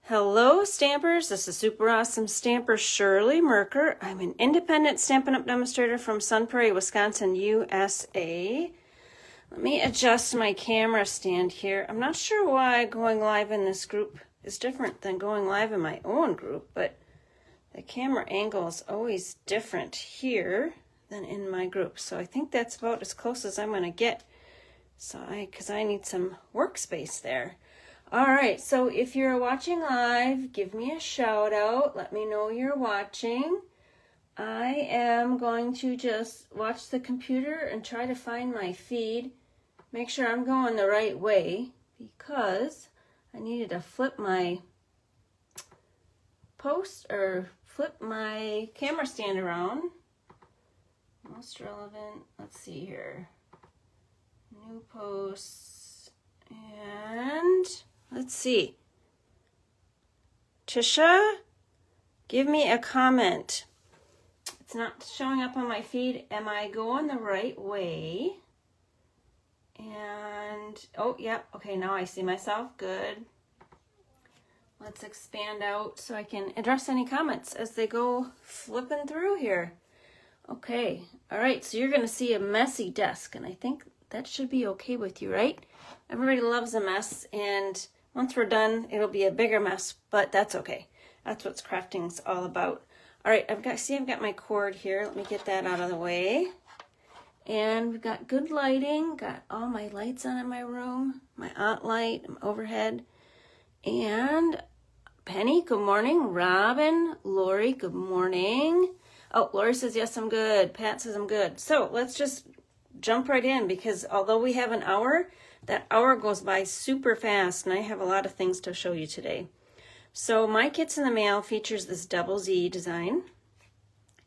Hello Stampers, this is super awesome stamper Shirley Merker. I'm an independent Stampin' Up! Demonstrator from Sun Prairie, Wisconsin, USA. Let me adjust my camera stand here. I'm not sure why going live in this group is different than going live in my own group, but the camera angle is always different here than in my group. So I think that's about as close as I'm going to get. Because I need some workspace there. All right, so if you're watching live, give me a shout out. Let me know you're watching. I am going to just watch the computer and try to find my feed. Make sure I'm going the right way because I needed to flip my flip my camera stand around. Most relevant, let's see here. New posts and let's see. Tisha, give me a comment. It's not showing up on my feed. Am I going the right way? And, oh, yeah. Okay, now I see myself. Good. Let's expand out so I can address any comments as they go flipping through here. Okay. All right, so you're going to see a messy desk, and I think that should be okay with you, right? Everybody loves a mess, and once we're done, it'll be a bigger mess, but that's okay. That's what crafting's all about. All right, I've got my cord here. Let me get that out of the way. And we've got good lighting. Got all my lights on in my room. My aunt light, overhead. And Penny, good morning. Robin, Lori, good morning. Oh, Lori says, yes, I'm good. Pat says I'm good. So let's just jump right in because although we have an hour, that hour goes by super fast, and I have a lot of things to show you today. So my Kits in the Mail features this double Z design.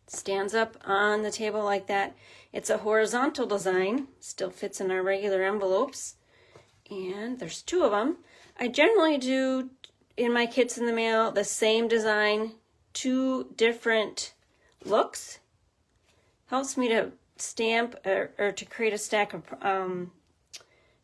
It stands up on the table like that. It's a horizontal design, still fits in our regular envelopes, and there's two of them. I generally do, in my Kits in the Mail, the same design, two different looks. Helps me to stamp or to create a stack of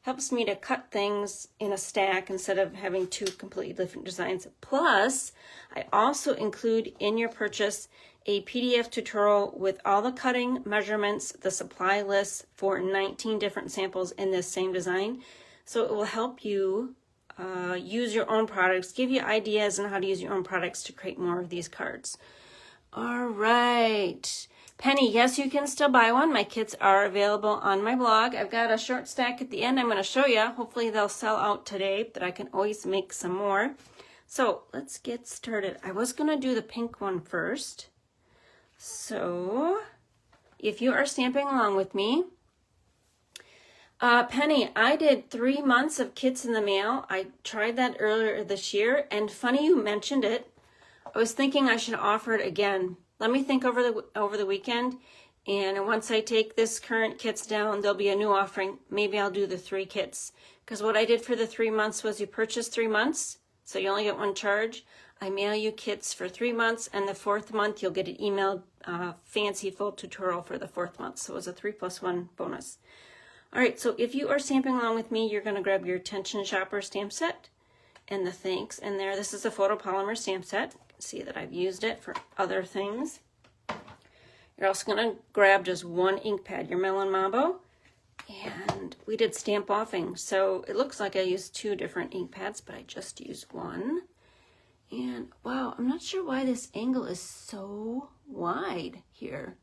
helps me to cut things in a stack instead of having two completely different designs. Plus, I also include in your purchase a PDF tutorial with all the cutting measurements, the supply list for 19 different samples in this same design. So it will help you use your own products, give you ideas on how to use your own products to create more of these cards. All right. Penny, yes, you can still buy one. My kits are available on my blog. I've got a short stack at the end I'm going to show you. Hopefully they'll sell out today, but I can always make some more. So let's get started. I was going to do the pink one first. So if you are stamping along with me, Penny, I did 3 months of Kits in the Mail. I tried that earlier this year, and funny you mentioned it. I was thinking I should offer it again. Let me think over the weekend, and once I take this current kits down, there'll be a new offering. Maybe I'll do the 3 kits, because what I did for the 3 months was you purchase 3 months, so you only get one charge. I mail you kits for 3 months, and the 4th month you'll get an emailed fancy full tutorial for the 4th month, so it was a 3+1 bonus. All right, so if you are stamping along with me, you're going to grab your Attention Shopper stamp set and the thanks in there. This is a photopolymer stamp set. See that I've used it for other things. You're also going to grab just one ink pad, your Melon Mambo, and we did stamp offing, so it looks like I used 2 different ink pads, but I just used one. And wow, I'm not sure why this angle is so wide here,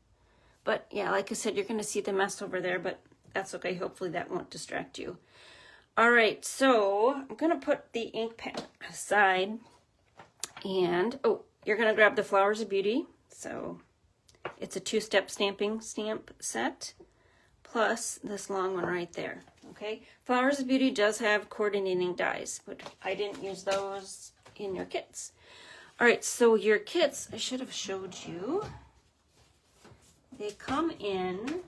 but yeah, like I said, you're going to see the mess over there, but that's okay. Hopefully that won't distract you. All right, so I'm going to put the ink pad aside. And, oh, you're going to grab the Flowers of Beauty. So it's a 2-step stamping stamp set, plus this long one right there, okay? Flowers of Beauty does have coordinating dies, but I didn't use those in your kits. All right, so your kits, I should have showed you. They come in,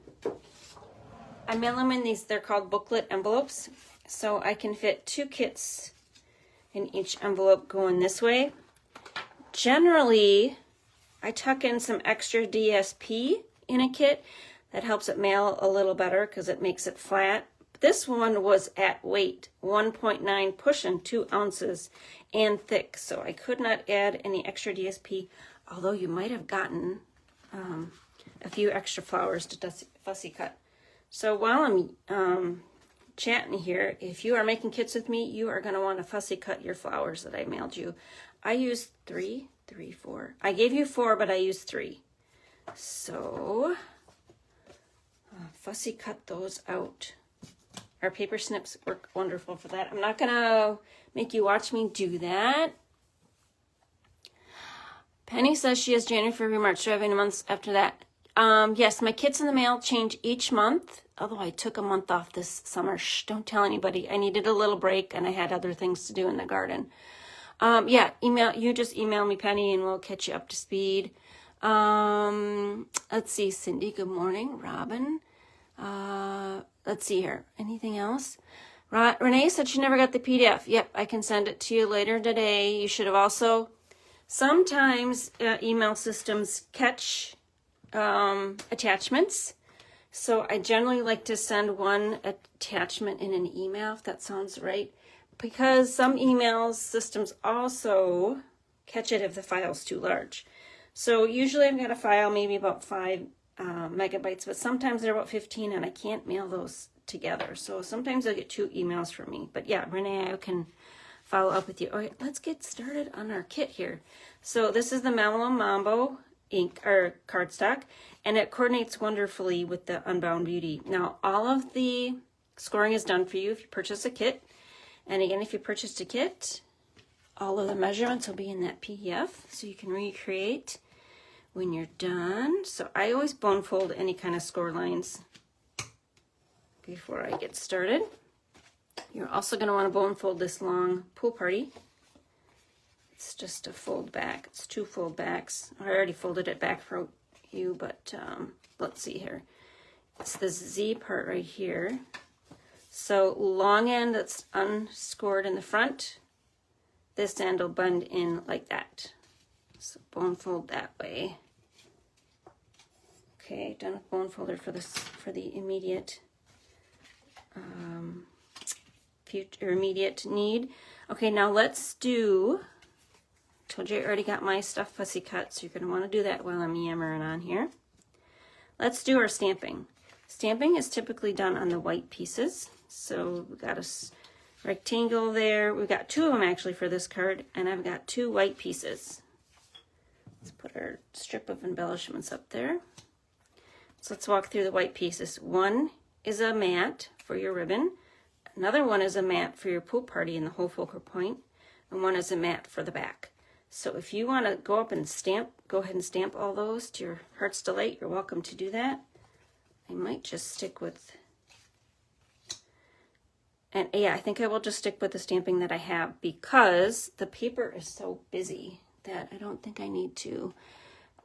I mail them in these, they're called booklet envelopes, so I can fit 2 kits in each envelope going this way. Generally, I tuck in some extra DSP in a kit. That helps it mail a little better because it makes it flat. this one was at weight, 1.9 pushing 2 ounces and thick. So I could not add any extra DSP, although you might have gotten a few extra flowers to fussy cut. So while I'm chatting here, if you are making kits with me, you are going to want to fussy cut your flowers that I mailed you. I used 4. I gave you 4, but I used 3. So fussy cut those out. Our paper snips work wonderful for that. I'm not going to make you watch me do that. Penny says she has January, February, March. Do I have any months after that? Yes, my kits in the mail change each month. Although I took a month off this summer. Shh, don't tell anybody. I needed a little break and I had other things to do in the garden. Yeah, just email me, Penny, and we'll catch you up to speed. Let's see, Cindy, good morning. Robin. Let's see here. Anything else? Renee said she never got the PDF. Yep, I can send it to you later today. You should have also, sometimes email systems catch attachments. So I generally like to send one attachment in an email, if that sounds right. Because some email systems also catch it if the file's too large. So usually I've got a file maybe about 5 megabytes, but sometimes they're about 15 and I can't mail those together. So sometimes I'll get 2 emails from me. But yeah, Renee, I can follow up with you. All right, let's get started on our kit here. So this is the Mamalo Mambo ink or cardstock, and it coordinates wonderfully with the Unbound Beauty. Now, all of the scoring is done for you if you purchase a kit. And again, if you purchased a kit, all of the measurements will be in that PDF, so you can recreate when you're done. So I always bone fold any kind of score lines before I get started. You're also going to want to bone fold this long pool party. It's just a fold back. It's 2 fold backs. I already folded it back for you, but let's see here. It's this Z part right here. So long end that's unscored in the front. This end will bend in like that. So bone fold that way. Okay, done with bone folder for the immediate immediate need. Okay, now let's do. Told you I already got my stuff fussy cut, so you're going to want to do that while I'm yammering on here. Let's do our stamping. Stamping is typically done on the white pieces. So we've got a rectangle there. We've got 2 of them actually for this card, and I've got 2 white pieces. Let's put our strip of embellishments up there. So let's walk through the white pieces. One is a mat for your ribbon. Another one is a mat for your pool party in the whole focal point. And one is a mat for the back. So if you want to go up and stamp, go ahead and stamp all those to your heart's delight. You're welcome to do that. I might just stick with, and yeah, I think I will just stick with the stamping that I have because the paper is so busy that I don't think I need to,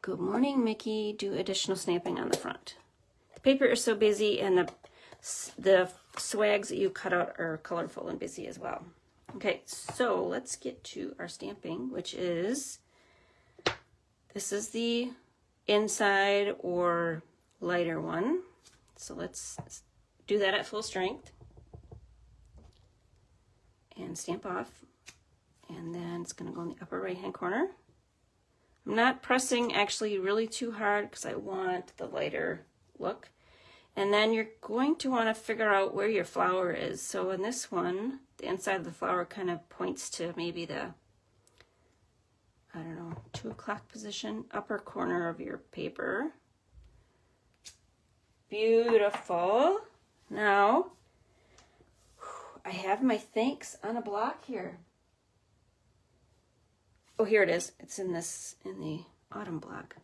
good morning, Mickey, do additional stamping on the front. The paper is so busy and the swags that you cut out are colorful and busy as well. Okay, so let's get to our stamping, which is, this is the inside or lighter one. So let's do that at full strength and stamp off. And then it's going to go in the upper right hand corner. I'm not pressing actually really too hard because I want the lighter look. And then you're going to want to figure out where your flower is. So in this one, the inside of the flower kind of points to maybe the, I don't know, 2 o'clock position, upper corner of your paper. Beautiful. Now, I have my thanks on a block here. Oh, here it is. It's in the autumn block.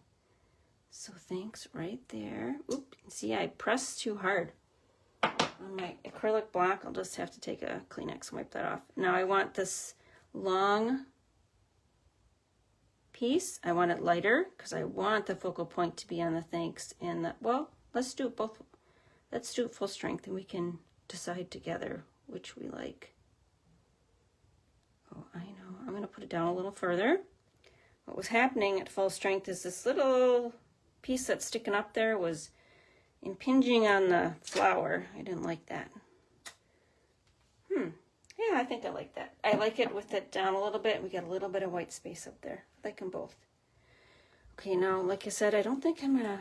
So thanks right there. Oop, see, I pressed too hard on my acrylic block. I'll just have to take a Kleenex and wipe that off. Now I want this long piece. I want it lighter because I want the focal point to be on the thanks and the, well, let's do it both. Let's do it full strength and we can decide together which we like. Oh, I know. I'm going to put it down a little further. What was happening at full strength is this little piece that's sticking up there was impinging on the flower. I didn't like that. Yeah, I think I like that. I like it with it down a little bit. We got a little bit of white space up there. I like them both. Okay, now, like I said, I don't think I'm going to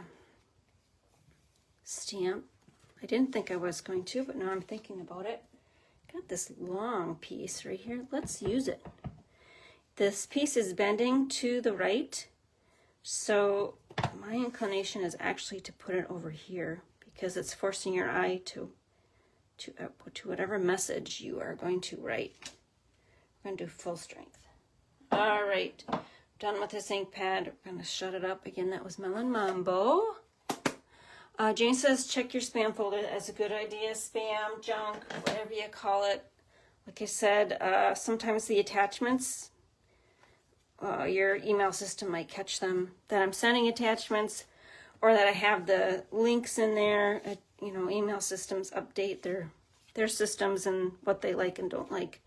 stamp. I didn't think I was going to, but now I'm thinking about it. Got this long piece right here. Let's use it. This piece is bending to the right, so my inclination is actually to put it over here because it's forcing your eye to whatever message you are going to write. We're going to do full strength. All right, done with this ink pad. We're going to shut it up. Again, that was Melon Mambo. Jane says, check your spam folder. That's a good idea. Spam, junk, whatever you call it. Like I said, sometimes the attachments, your email system might catch them, that I'm sending attachments or that I have the links in there. You know, email systems update their systems and what they like and don't like.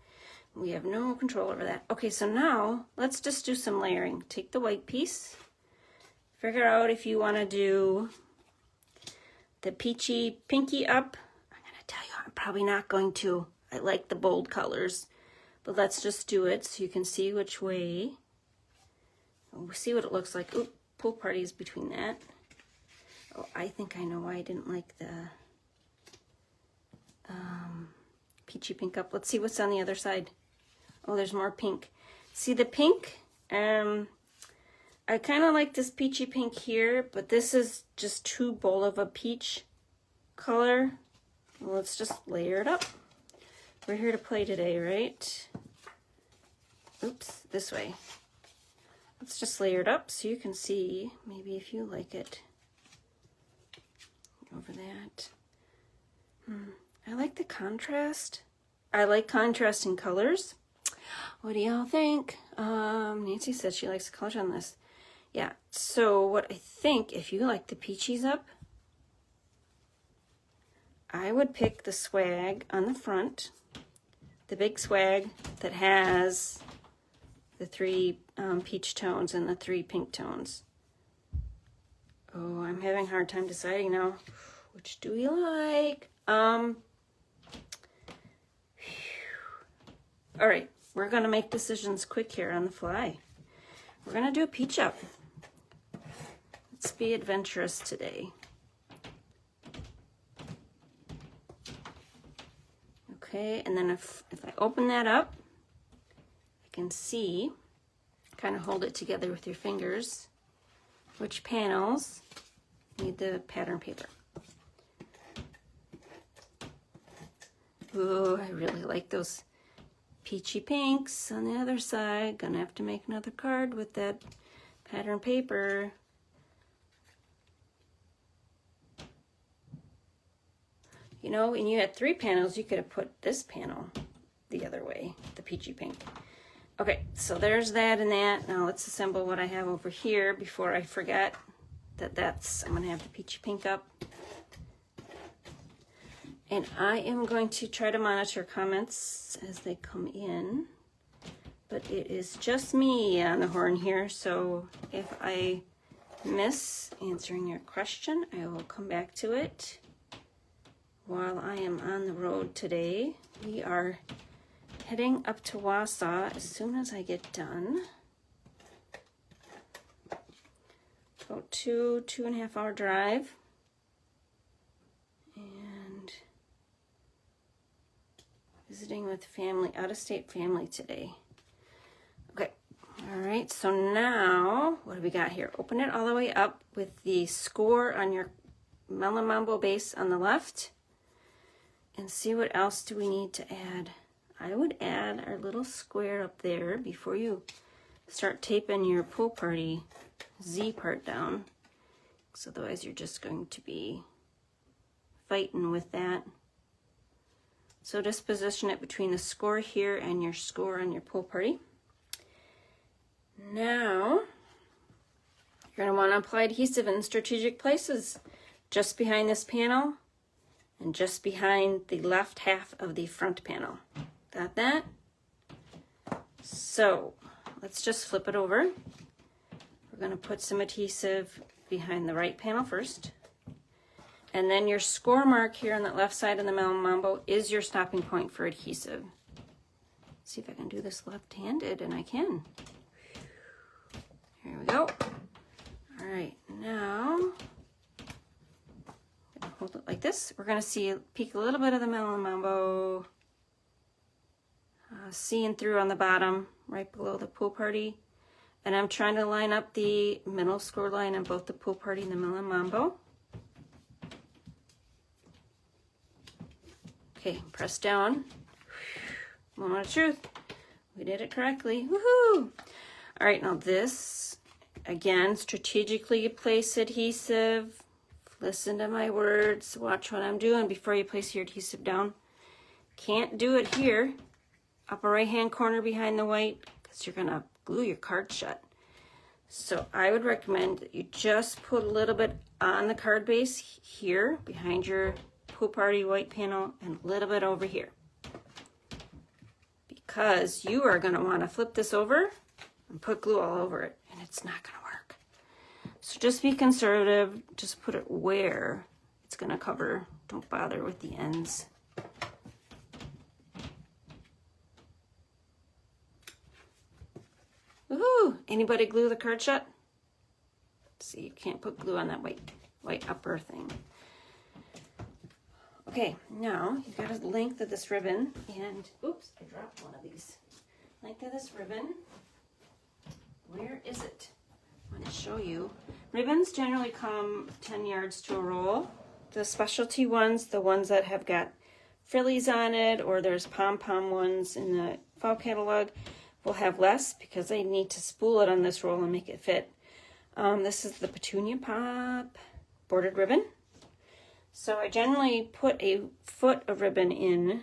We have no control over that. Okay, so now let's just do some layering. Take the white piece, figure out if you want to do the peachy pinky up. I'm going to tell you, I'm probably not going to. I like the bold colors, but let's just do it so you can see which way. We'll see what it looks like. Oop, pool party is between that. Oh, I think I know why I didn't like the peachy pink up. Let's see what's on the other side. Oh, there's more pink. See the pink? I kind of like this peachy pink here, but this is just too bold of a peach color. Well, let's just layer it up. We're here to play today, right? Oops, this way. Let's just layer it up so you can see, maybe if you like it. Over that. I like the contrast. I like contrasting colors. What do y'all think? Nancy says she likes the colors on this. Yeah, so what I think, if you like the peachies up, I would pick the swag on the front, the big swag that has the 3 peach tones and the 3 pink tones. Oh, I'm having a hard time deciding now. Which do we like? All right, we're gonna make decisions quick here on the fly. We're gonna do a peach up. Let's be adventurous today. Okay, and then if I open that up, I can see, kind of hold it together with your fingers, which panels need the pattern paper. Ooh, I really like those peachy pinks on the other side. Gonna have to make another card with that pattern paper. You know, when you had 3 panels, you could have put this panel the other way, the peachy pink. Okay, so there's that and that. Now let's assemble what I have over here before I forget that I'm gonna have the peachy pink up. And I am going to try to monitor comments as they come in, but it is just me on the horn here, so if I miss answering your question, I will come back to it. While I am on the road today, we are heading up to Wausau as soon as I get done. About 2.5 hour drive. And visiting with family, out-of-state family today. Okay, all right, so now, what do we got here? Open it all the way up with the score on your Melon Mambo base on the left. And see what else do we need to add. I would add our little square up there before you start taping your pool party Z part down. So otherwise you're just going to be fighting with that. So just position it between the score here and your score on your pool party. Now, you're going to want to apply adhesive in strategic places, just behind this panel and just behind the left half of the front panel. Got that? So let's just flip it over. We're going to put some adhesive behind the right panel first. And then your score mark here on the left side of the Melon Mambo is your stopping point for adhesive. See if I can do this left-handed, and I can. Here we go. All right, now hold it like this. We're going to see peek a little bit of the melon mambo, seeing through on the bottom, right below the pool party. And I'm trying to line up the middle score line on both the pool party and the melon mambo. Okay, press down. Moment of truth. We did it correctly. Woohoo! All right, now this, again, strategically place adhesive. Listen to my words. Watch what I'm doing before you place your adhesive down. Can't do it here, upper right-hand corner behind the white, because you're going to glue your card shut. So I would recommend that you just put a little bit on the card base here, behind your pool party white panel, and a little bit over here. Because you are going to want to flip this over and put glue all over it, and it's not going to work. So just be conservative, just put it where it's going to cover. Don't bother with the ends. Woohoo! Anybody glue the card shut? See, you can't put glue on that white upper thing. Okay, now you've got a length of this ribbon, and oops, I dropped one of these. Length of this ribbon. Where is it? I'm going to show you. Ribbons generally come 10 yards to a roll. The specialty ones, the ones that have got frillies on it, or there's pom-pom ones in the fall catalog, will have less because they need to spool it on this roll and make it fit. This is the Petunia Pop bordered ribbon. So I generally put a foot of ribbon in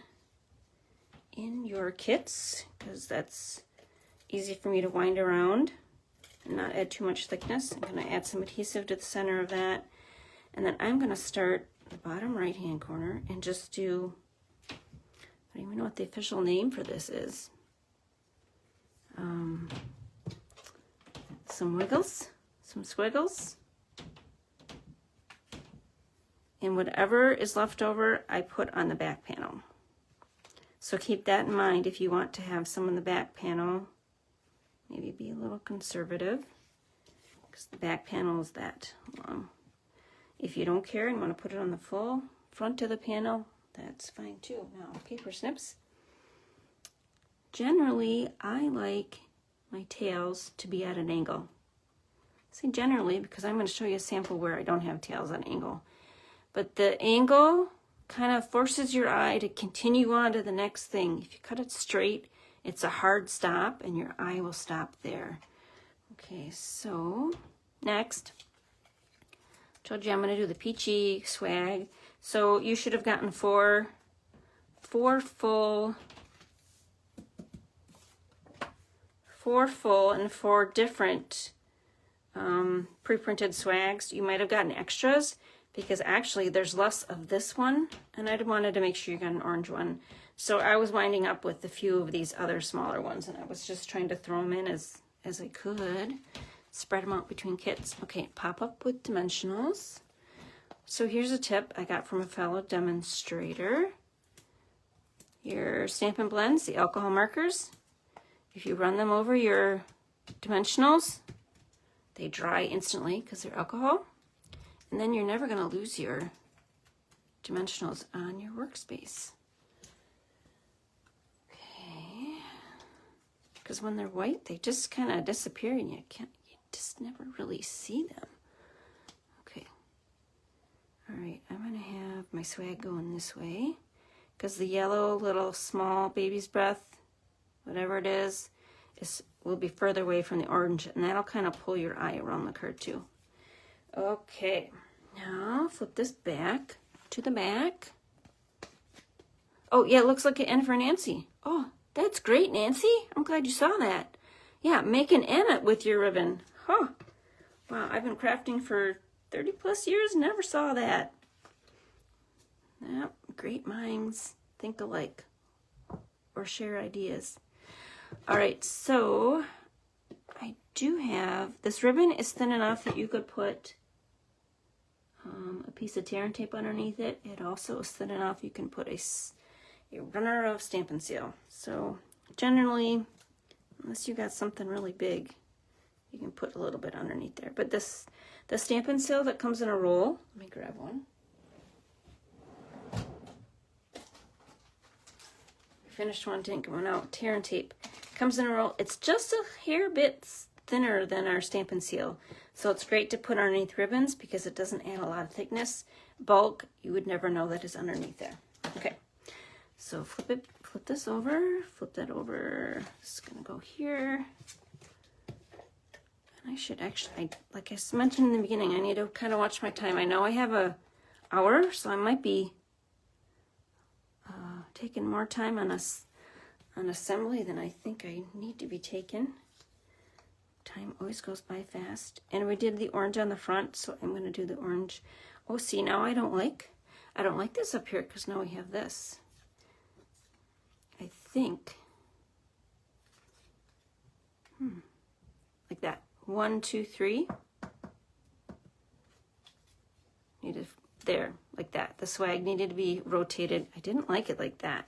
your kits because that's easy for me to wind around and not add too much thickness. I'm going to add some adhesive to the center of that, and then I'm going to start the bottom right hand corner and just do, I don't even know what the official name for this is. Some wiggles, some squiggles, and whatever is left over I put on the back panel. So keep that in mind if you want to have some in the back panel. Maybe be a little conservative because the back panel is that long. If you don't care and want to put it on the full front of the panel, that's fine too. Now, paper snips. Generally, I like my tails to be at an angle. I say generally because I'm going to show you a sample where I don't have tails at an angle. But the angle kind of forces your eye to continue on to the next thing. If you cut it straight, it's a hard stop and your eye will stop there. Okay, so next, I told you I'm going to do the peachy swag. So you should have gotten four full and 4 different pre-printed swags. You might have gotten extras because actually there's less of this one, and I wanted to make sure you got an orange one. So I was winding up with a few of these other smaller ones, and I was just trying to throw them in as I could, spread them out between kits. Okay, pop up with dimensionals. So here's a tip I got from a fellow demonstrator. Your Stampin' Blends, the alcohol markers, if you run them over your dimensionals, they dry instantly because they're alcohol. And then you're never going to lose your dimensionals on your workspace. Okay. Because when they're white, they just kind of disappear and you just never really see them. Okay. All right, I'm going to have my swag going this way because the yellow little small baby's breath, whatever it is will be further away from the orange, and that'll kind of pull your eye around the card too. Okay, now flip this back to the back. Oh yeah, it looks like an N for Nancy. Oh, that's great, Nancy. I'm glad you saw that. Yeah, make an N with your ribbon. Huh. Wow, I've been crafting for 30 plus years, never saw that. Yep, great minds think alike or share ideas. All right, so I do have, this ribbon is thin enough that you could put a piece of tear and tape underneath it. It also is thin enough you can put a runner of Stampin' Seal. So Generally, unless you got something really big, you can put a little bit underneath there. But this, the Stampin' Seal that comes in a roll, let me grab one. Finished one, didn't come out. Tear and tape. Comes in a roll. It's just a hair bit thinner than our Stampin' Seal. So it's great to put underneath ribbons because it doesn't add a lot of thickness. Bulk, you would never know that is underneath there. Okay, so flip this over, flip that over. It's gonna go here. And I should actually, like I mentioned in the beginning, I need to kind of watch my time. I know I have an hour, so I might be taking more time on assembly than I think I need to be taking. Time always goes by fast. And we did the orange on the front, so I'm going to do the orange. Oh, see, now I don't like this up here because now we have this. I think, like that. 1, 2, 3. Need to, there, like that. The swag needed to be rotated. I didn't like it like that.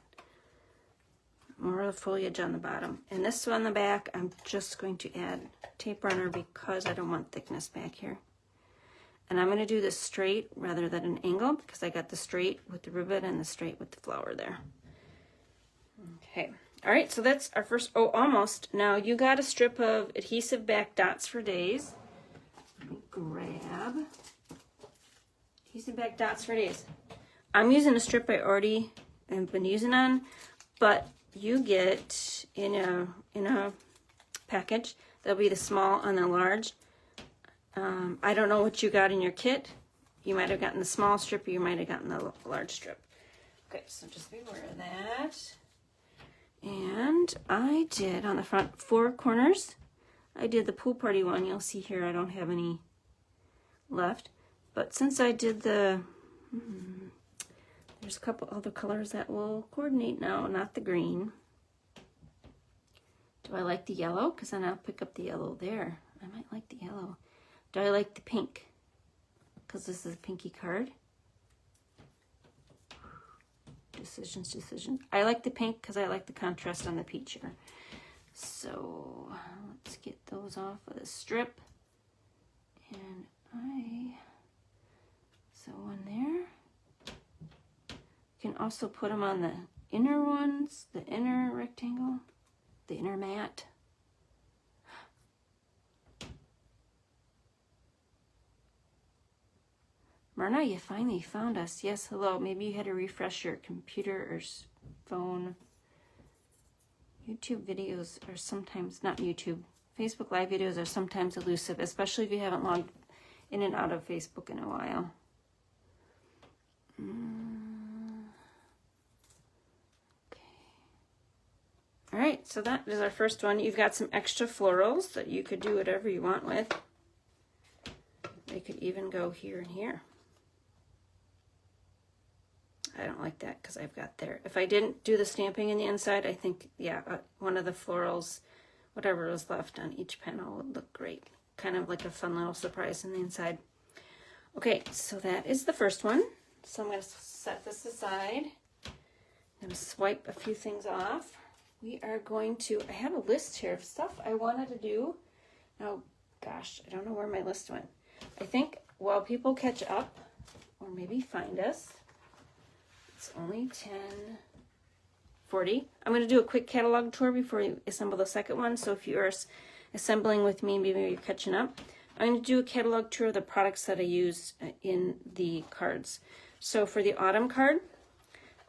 More of the foliage on the bottom. And this one on the back, I'm just going to add tape runner because I don't want thickness back here. And I'm going to do this straight rather than an angle because I got the straight with the ribbon and the straight with the flower there. Okay. All right, so that's our first, oh, almost. Now you got a strip of adhesive back dots for days. Let me grab adhesive back dots for days. I'm using a strip I already have been using on, but you get in a package. There'll be the small and the large. I don't know what you got in your kit. You might have gotten the small strip or you might have gotten the large strip. Okay, so just be aware of that. And I did on the front 4 corners. I did the pool party one. You'll see here I don't have any left. But since I did the, there's a couple other colors that will coordinate now, not the green. Do I like the yellow? Because then I'll pick up the yellow there. I might like the yellow. Do I like the pink? Because this is a pinky card. Decisions. I like the pink because I like the contrast on the peach here. So let's get those off with a strip. And so one there. You can also put them on the inner ones, the inner rectangle, the inner mat. Myrna, you finally found us. Yes, hello. Maybe you had to refresh your computer or phone. YouTube videos are sometimes, not YouTube, Facebook Live videos are sometimes elusive, especially if you haven't logged in and out of Facebook in a while. Okay. All right, so that is our first one. You've got some extra florals that you could do whatever you want with. They could even go here and here. I don't like that because I've got there. If I didn't do the stamping in the inside, I think, yeah, one of the florals, whatever was left on each panel would look great. Kind of like a fun little surprise in the inside. Okay, so that is the first one. So I'm going to set this aside. I'm going to swipe a few things off. We are going to, I have a list here of stuff I wanted to do. Now, gosh, I don't know where my list went. I think while people catch up, or maybe find us, it's only 10:40. I'm going to do a quick catalog tour before you assemble the second one. So if you are assembling with me, maybe you're catching up. I'm going to do a catalog tour of the products that I use in the cards. So for the autumn card,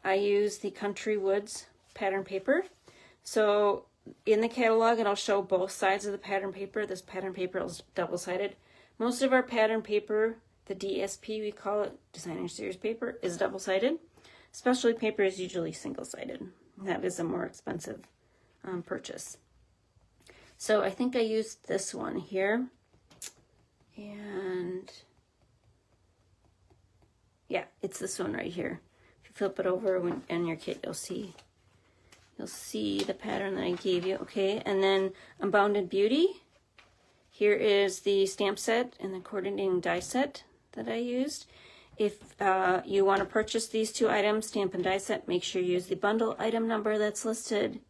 I use the Country Woods pattern paper. So in the catalog, it'll show both sides of the pattern paper. This pattern paper is double-sided. Most of our pattern paper, the DSP, we call it, Designer Series paper, is double-sided. Specialty paper is usually single-sided. That is a more expensive purchase. So I think I used this one here. And yeah, it's this one right here. If you flip it over in your kit, you'll see the pattern that I gave you. Okay, and then Unbounded Beauty. Here is the stamp set and the coordinating die set that I used. If you want to purchase these 2 items, stamp and die set, make sure you use the bundle item number that's listed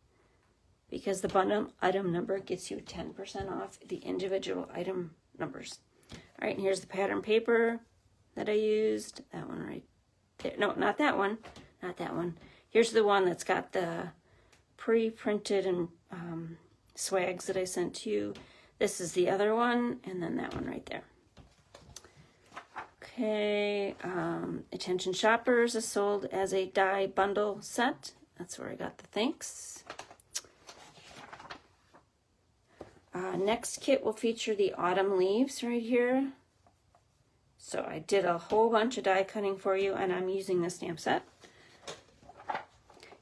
because the bundle item number gets you 10% off the individual item numbers. All right, and here's the pattern paper that I used. That one right there. No, not that one. Not that one. Here's the one that's got the pre-printed and swags that I sent to you. This is the other one, and then that one right there. Okay, attention shoppers is sold as a die bundle set. That's where I got the thanks. Next kit will feature the autumn leaves right here. So I did a whole bunch of die cutting for you, and I'm using the stamp set.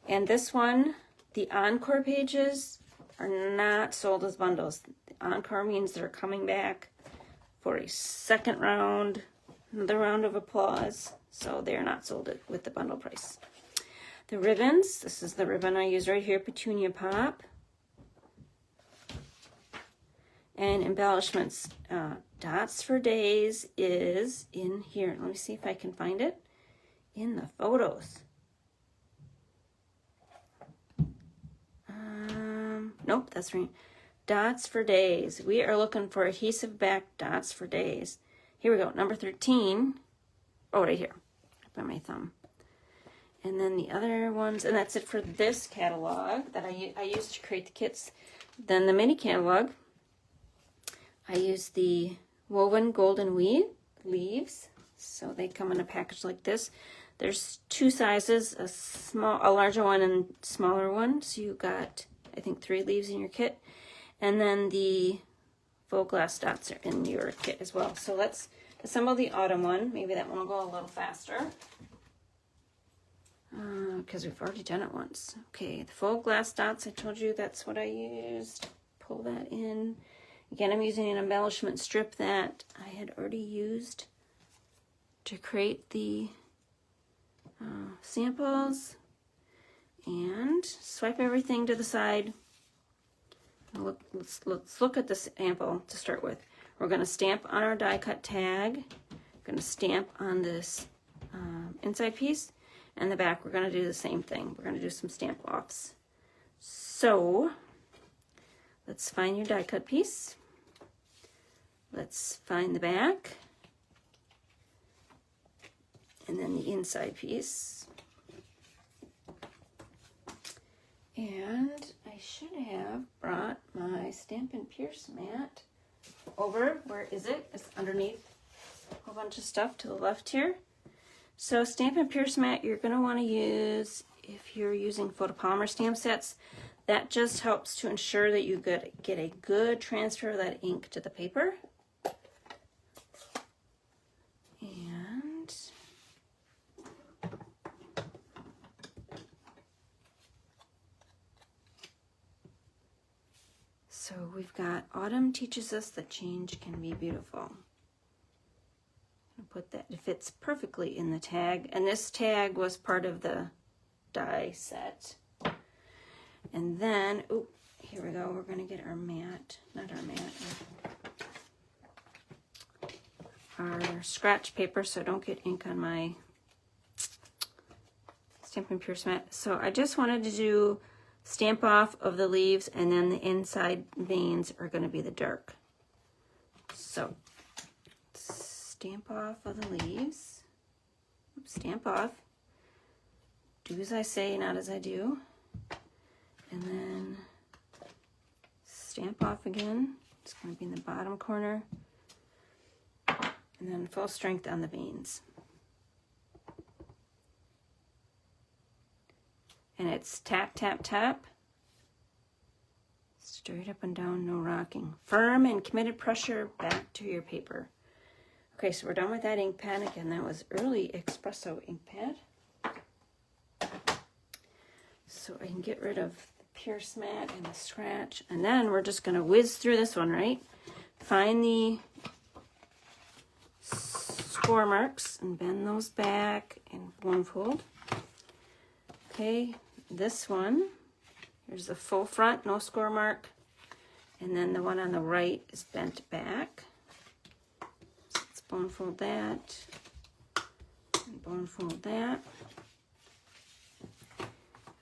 And this one, the encore pages are not sold as bundles. The encore means they're coming back for a second round, another round of applause. So they're not sold with the bundle price. The ribbons, this is the ribbon I use right here, Petunia Pop. And embellishments, Dots for Days is in here. Let me see if I can find it in the photos. Nope, that's right. Dots for Days. We are looking for adhesive back Dots for Days. Here we go, number 13. Oh, right here, by my thumb. And then the other ones, and that's it for this catalog that I used to create the kits. Then the mini catalog, I used the woven golden leaves. So they come in a package like this. There's two sizes, a larger one and smaller one. So you got, I think, 3 leaves in your kit. And then the faux glass dots are in your kit as well. So let's assemble the autumn one. Maybe that one will go a little faster, because we've already done it once. Okay, the faux glass dots, I told you that's what I used. Pull that in. Again, I'm using an embellishment strip that I had already used to create the samples. And swipe everything to the side. Let's look at the sample to start with. We're going to stamp on our die cut tag. We're going to stamp on this inside piece. And the back, we're going to do the same thing. We're going to do some stamp offs. So let's find your die cut piece. Let's find the back. And then the inside piece. And I should have brought my Stampin' Pierce mat over. Where is it? It's underneath a whole bunch of stuff to the left here. So Stampin' Pierce mat you're going to want to use if you're using photopolymer stamp sets. That just helps to ensure that you get a good transfer of that ink to the paper. And so we've got autumn teaches us that change can be beautiful. I'll put that, it fits perfectly in the tag, and this tag was part of the die set. And then, oh, here we go, we're going to get our mat, not our mat, our scratch paper so I don't get ink on my Stampin' Pierce mat. So I just wanted to do stamp off of the leaves, and then the inside veins are going to be the dark. So stamp off of the leaves, stamp off, do as I say, not as I do, and then stamp off again. It's going to be in the bottom corner, and then full strength on the veins. And it's tap, tap, tap. Straight up and down, no rocking. Firm and committed pressure back to your paper. Okay, so we're done with that ink pad. Again, that was early espresso ink pad. So I can get rid of the Pierce mat and the scratch. And then we're just going to whiz through this one, right? Find the score marks and bend those back in one fold. Okay, this one, here's the full front, no score mark. And then the one on the right is bent back. So let's bone fold that, and bone fold that.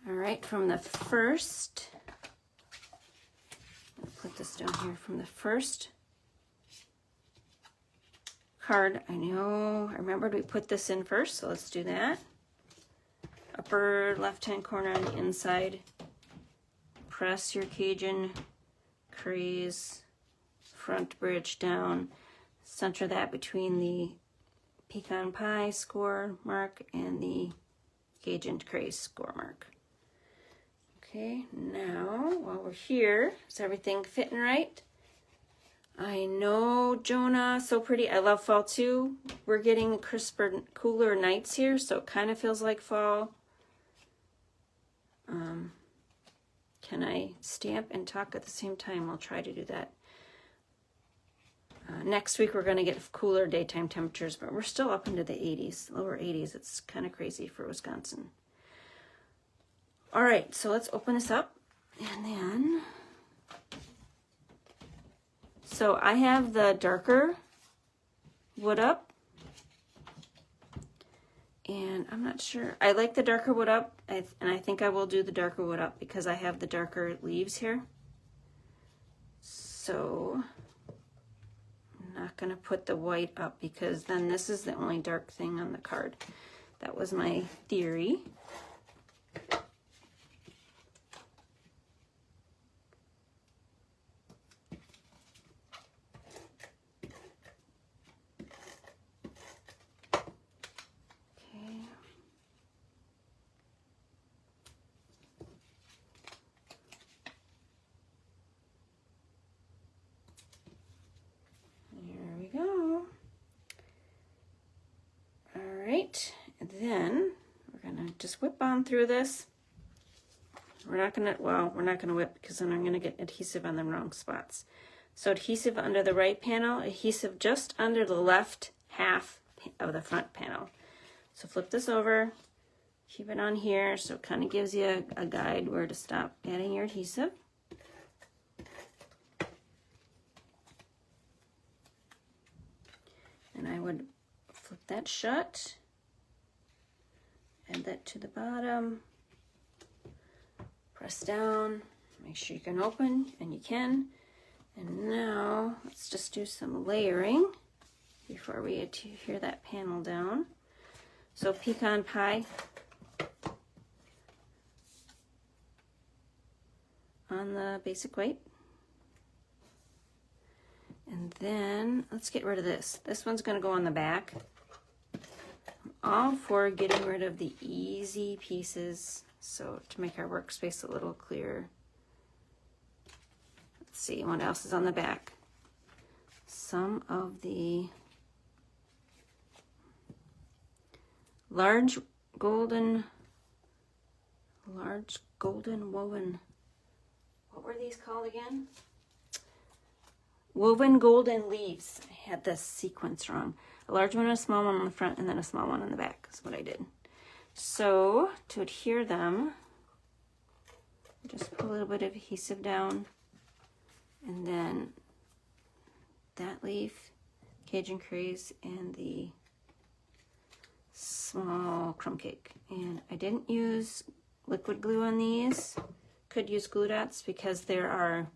All right, from the first this down here from the first card. I know, I remembered we put this in first, so let's do that. Upper left-hand corner on the inside. Press your Cajun Craze front bridge down. Center that between the Pecan Pie score mark and the Cajun Craze score mark. Okay, now while we're here, is everything fitting right? I know, Jonah, so pretty. I love fall too. We're getting crisper, cooler nights here, so it kind of feels like fall. Can I stamp and talk at the same time? I'll try to do that. Next week we're going to get cooler daytime temperatures, but we're still up into the 80s, lower 80s. It's kind of crazy for Wisconsin. All right, so let's open this up. And then, so I have the darker wood up. And I'm not sure. I like the darker wood up, and I think I will do the darker wood up because I have the darker leaves here. So I'm not going to put the white up because then this is the only dark thing on the card. That was my theory. Then we're gonna just whip on through this. We're not gonna whip because then I'm gonna get adhesive on the wrong spots. So adhesive under the right panel, adhesive just under the left half of the front panel. So flip this over, keep it on here so it kind of gives you a guide where to stop adding your adhesive. And I would flip that shut. Add that to the bottom, press down, make sure you can open, and you can. And now let's just do some layering before we adhere that panel down. So Pecan Pie on the basic white. And then let's get rid of this. This one's going to go on the back. All for getting rid of the easy pieces, so to make our workspace a little clearer. Let's see what else is on the back. Some of the large golden woven, what were these called again? Woven golden leaves. I had the sequence wrong. A large one and a small one on the front, and then a small one on the back is what I did. So to adhere them, just put a little bit of adhesive down, and then that leaf, Cajun Craze, and the small crumb cake. And I didn't use liquid glue on these. Could use glue dots because there are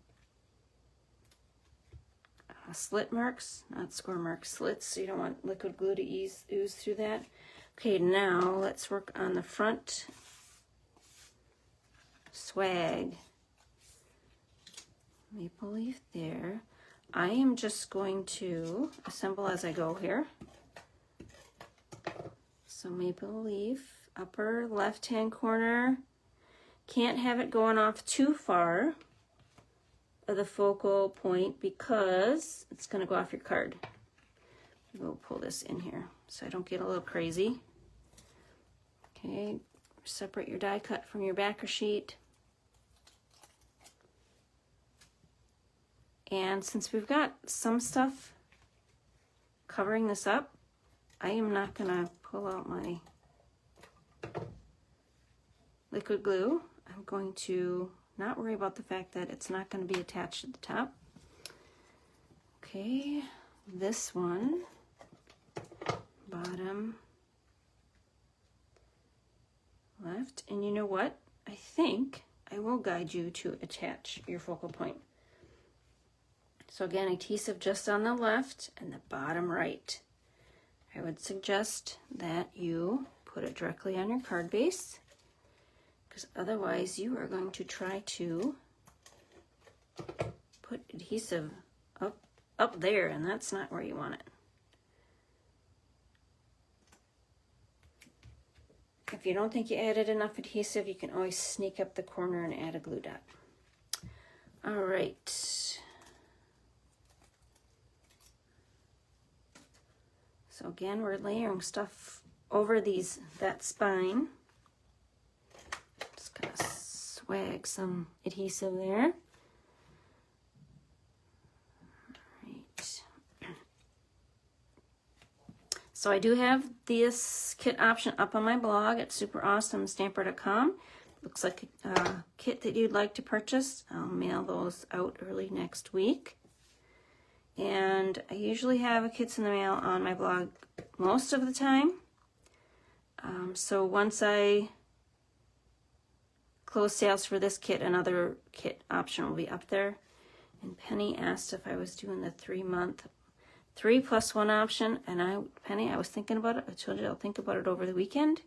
slit marks, not score marks, slits, so you don't want liquid glue to ooze through that. Okay, now let's work on the front swag. Maple leaf there. I am just going to assemble as I go here. So maple leaf, upper left-hand corner. Can't have it going off too far of the focal point because it's going to go off your card. We'll pull this in here so I don't get a little crazy. Okay, separate your die cut from your backer sheet. And since we've got some stuff covering this up, I am not going to pull out my liquid glue. I'm going to not worry about the fact that it's not going to be attached at the top. Okay, this one, bottom left. And you know what? I think I will guide you to attach your focal point. So again, adhesive just on the left and the bottom right. I would suggest that you put it directly on your card base, because otherwise you are going to try to put adhesive up there, and that's not where you want it. If you don't think you added enough adhesive, you can always sneak up the corner and add a glue dot. All right. So again, we're layering stuff over that spine. Just gonna swag some adhesive there. So I do have this kit option up on my blog at superawesomestamper.com. Looks like a kit that you'd like to purchase. I'll mail those out early next week. And I usually have kits in the mail on my blog most of the time. So once I close sales for this kit, another kit option will be up there. And Penny asked if I was doing the 3-month 3+1 option, and Penny, I was thinking about it. I told you I'll think about it over the weekend.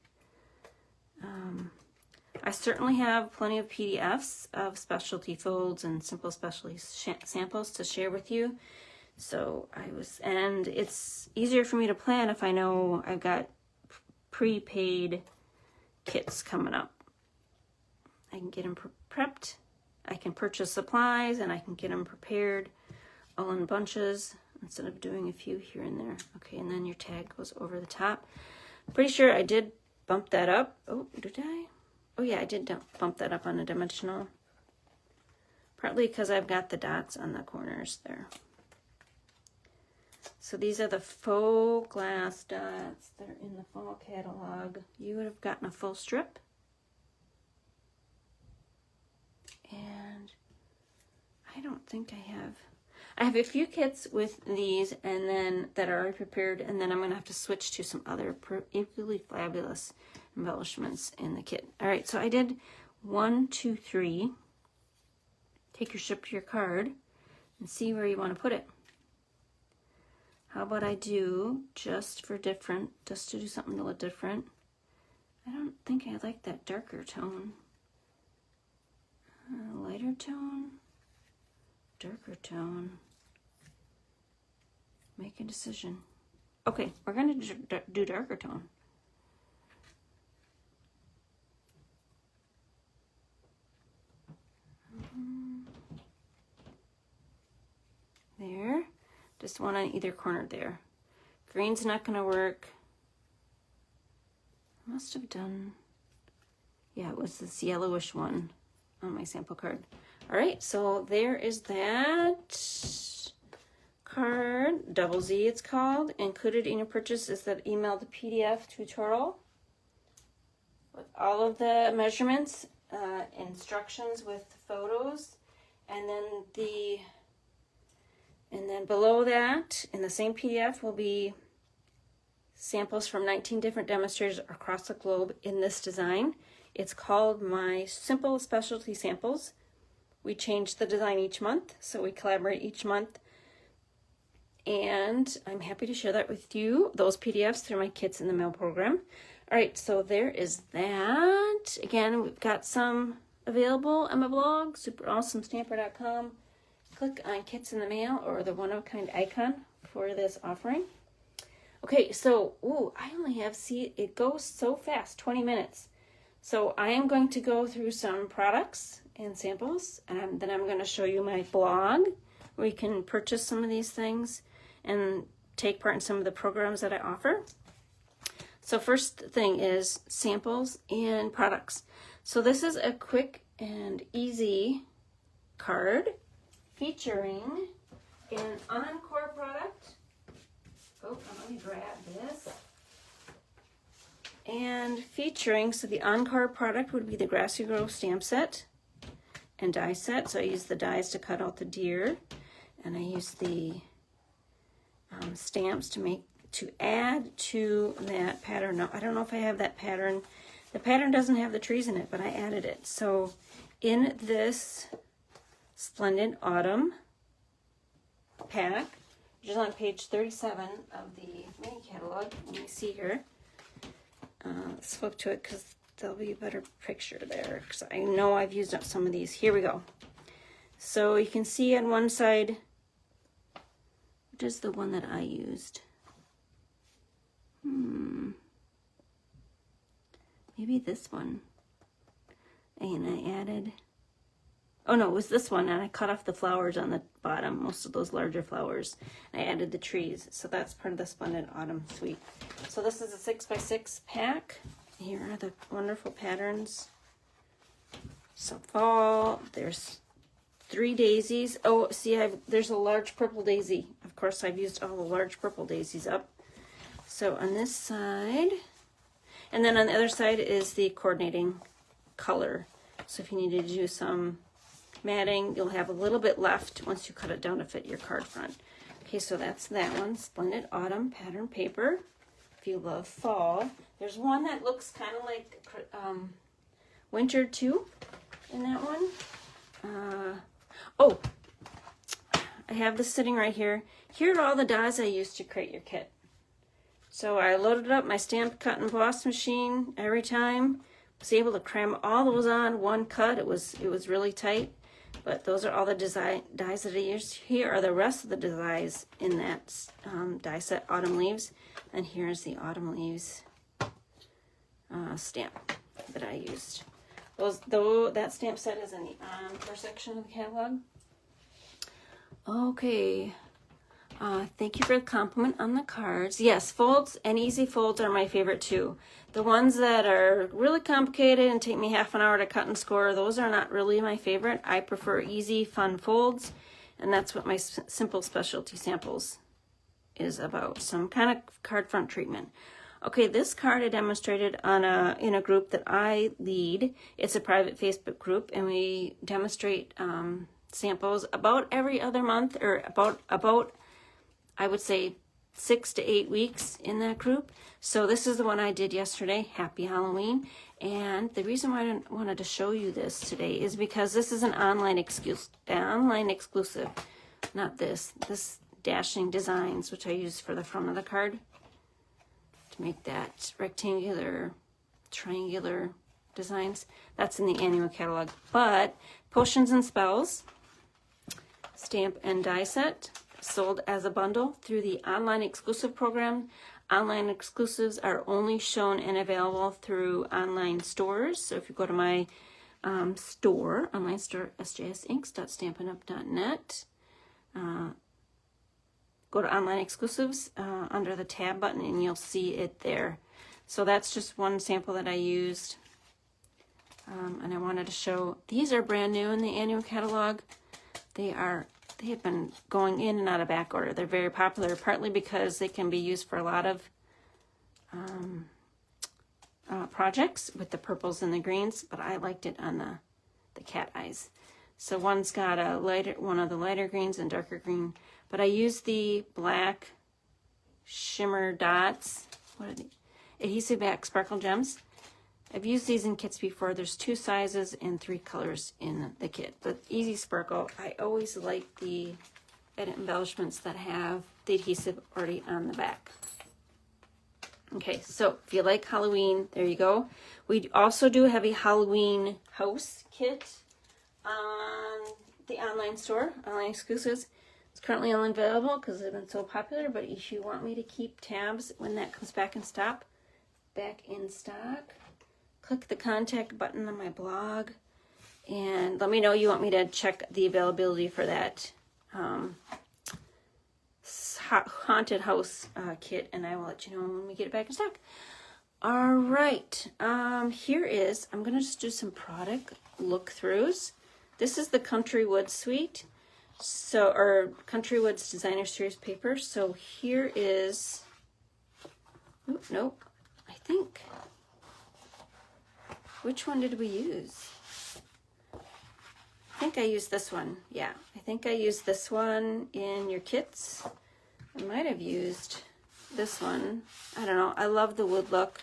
I certainly have plenty of PDFs of specialty folds and simple specialty samples to share with you. So and it's easier for me to plan if I know I've got prepaid kits coming up. I can get them prepped, I can purchase supplies, and I can get them prepared all in bunches, instead of doing a few here and there. Okay, and then your tag goes over the top. Pretty sure I did bump that up. Oh, did I? Oh yeah, I did bump that up on a dimensional. Partly because I've got the dots on the corners there. So these are the faux glass dots. They're in the fall catalog. You would have gotten a full strip. And I don't think I have a few kits with these and then that are already prepared, and then I'm going to have to switch to some other equally fabulous embellishments in the kit. All right, so I did 1, 2, 3. Take your strip to your card and see where you want to put it. How about I do just to do something a little different. I don't think I like that darker tone. Lighter tone, darker tone. Make a decision. Okay, we're going to do darker tone. There. Just one on either corner there. Green's not going to work. I must have done... Yeah, it was this yellowish one on my sample card. All right, so there is that card, double Z it's called. Included in your purchase is that emailed PDF tutorial with all of the measurements, instructions with photos, and then below that in the same PDF will be samples from 19 different demonstrators across the globe in this design. It's called my Simple Specialty Samples. We change the design each month, so we collaborate each month. And I'm happy to share that with you, those PDFs, through my Kits in the Mail program. All right, so there is that. Again, we've got some available on my blog, superawesomestamper.com. Click on Kits in the Mail or the one-of-a-kind icon for this offering. Okay, so, I only have, it goes so fast, 20 minutes. So I am going to go through some products and samples, and then I'm going to show you my blog where you can purchase some of these things and take part in some of the programs that I offer. So first thing is samples and products. So this is a quick and easy card featuring an Encore product. Oh, let me grab this. And featuring, so the Encore product would be the Grassy Grove stamp set and die set. So I use the dies to cut out the deer, and I use the stamps to add to that pattern. Now, I don't know if I have that pattern. The pattern doesn't have the trees in it, but I added it. So in this Splendid Autumn pack, which is on page 37 of the mini catalog. Let me see here. Let's flip to it because there'll be a better picture there, because I know I've used up some of these. Here we go. So you can see on one side, which is the one that I used? Maybe this one. And I added, oh no, it was this one, and I cut off the flowers on the bottom, most of those larger flowers. I added the trees, so that's part of the Splendid Autumn Suite. So this is a 6x6 pack. Here are the wonderful patterns. So fall, there's 3 daisies. Oh, see, there's a large purple daisy. Of course, I've used all the large purple daisies up. So on this side, and then on the other side is the coordinating color. So if you need to do some matting, you'll have a little bit left once you cut it down to fit your card front. Okay, so that's that one, Splendid Autumn pattern paper. If you love fall, there's one that looks kind of like winter too in that one. Oh, I have this sitting right here. Here are all the dies I used to create your kit. So I loaded up my stamp cut and emboss machine every time. Was able to cram all those on one cut. It was really tight, but those are all the dies that I used. Here are the rest of the dies in that die set, Autumn Leaves, and here's the Autumn Leaves stamp that I used. That stamp set is in the encore section of the catalog. Okay. Thank you for the compliment on the cards. Yes, folds and easy folds are my favorite too. The ones that are really complicated and take me half an hour to cut and score, those are not really my favorite. I prefer easy, fun folds, and that's what my simple specialty samples is about. Some kind of card front treatment. Okay, this card I demonstrated in a group that I lead. It's a private Facebook group, and we demonstrate samples about every other month, or about I would say 6 to 8 weeks in that group. So this is the one I did yesterday, Happy Halloween. And the reason why I wanted to show you this today is because this is an online exclusive, not this Dashing Designs, which I use for the front of the card to make that rectangular, triangular designs. That's in the annual catalog. But Potions and Spells, stamp and die set, sold as a bundle through the online exclusive program. Online exclusives are only shown and available through online stores. So if you go to my online store, sjsinks.stampinup.net, go to online exclusives under the tab button and you'll see it there. So that's just one sample that I used. And I wanted to show, these are brand new in the annual catalog. They have been going in and out of back order. They're very popular, partly because they can be used for a lot of projects with the purples and the greens, but I liked it on the cat eyes. So one's got one of the lighter greens and darker green, but I used the black shimmer dots. What are they? Adhesive back sparkle gems. I've used these in kits before. There's 2 sizes and 3 colors in the kit. But Easy Sparkle, I always like the edit embellishments that have the adhesive already on the back. Okay, so if you like Halloween, there you go. We also do have a Halloween house kit on the online store, online exclusives. It's currently unavailable because they've been so popular, but if you want me to keep tabs when that comes back in stock, click the contact button on my blog and let me know you want me to check the availability for that haunted house kit, and I will let you know when we get it back in stock. All right, here is, I'm going to just do some product look-throughs. This is the Country Woods Suite, or Country Woods Designer Series paper. So here is, I think, which one did we use? I think I used this one. Yeah, I think I used this one in your kits. I might have used this one. I don't know. I love the wood look.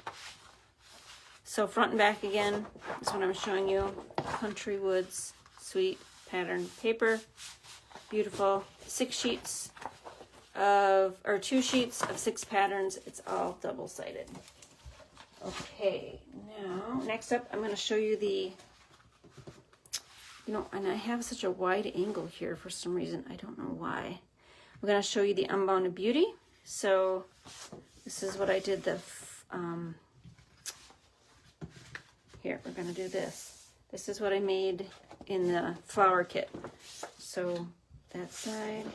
So front and back again is what I'm showing you. Country Woods Suite pattern paper. beautiful 6 sheets of, or 2 sheets of 6 patterns. It's all double-sided. Okay, now next up I'm going to show you the, and I have such a wide angle here for some reason. I don't know why. I'm going to show you the Unbounded Beauty. So this is what I did. Here, we're going to do this. This is what I made in the flower kit. So that side,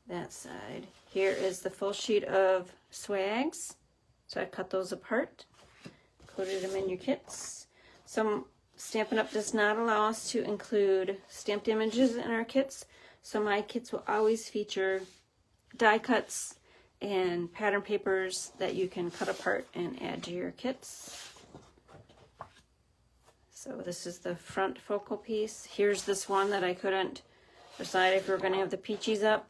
that side. Here is the full sheet of swags. So I cut those apart, coated them in your kits. Some Stampin' Up! Does not allow us to include stamped images in our kits. So my kits will always feature die cuts and pattern papers that you can cut apart and add to your kits. So this is the front focal piece. Here's this one that I couldn't decide if we were going to have the peaches up.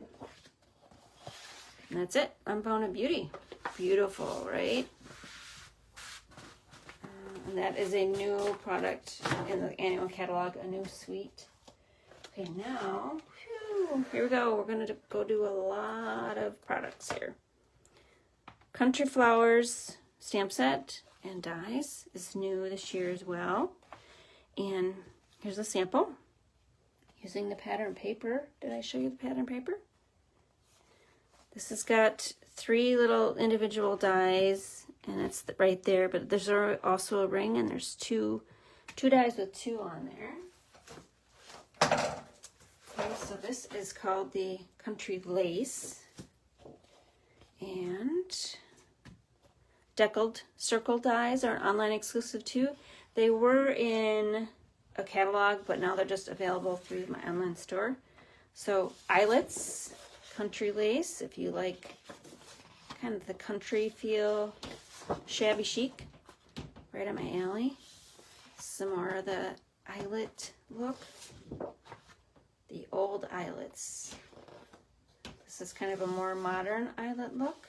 And that's it. Unbounded Beauty. Beautiful, right? And that is a new product in the annual catalog, a new suite. Okay, now, here we go. We're going to go do a lot of products here. Country Flowers stamp set and dies is new this year as well. And here's a sample using the pattern paper. Did I show you the pattern paper? This has got 3 little individual dies, and it's right there, but there's also a ring, and there's two dies with 2 on there. Okay, so this is called the Country Lace. And deckled circle dies are an online exclusive too. They were in a catalog, but now they're just available through my online store. So eyelets, Country Lace, if you like kind of the country feel, shabby chic, right up my alley. Some more of the eyelet look, the old eyelets. This is kind of a more modern eyelet look.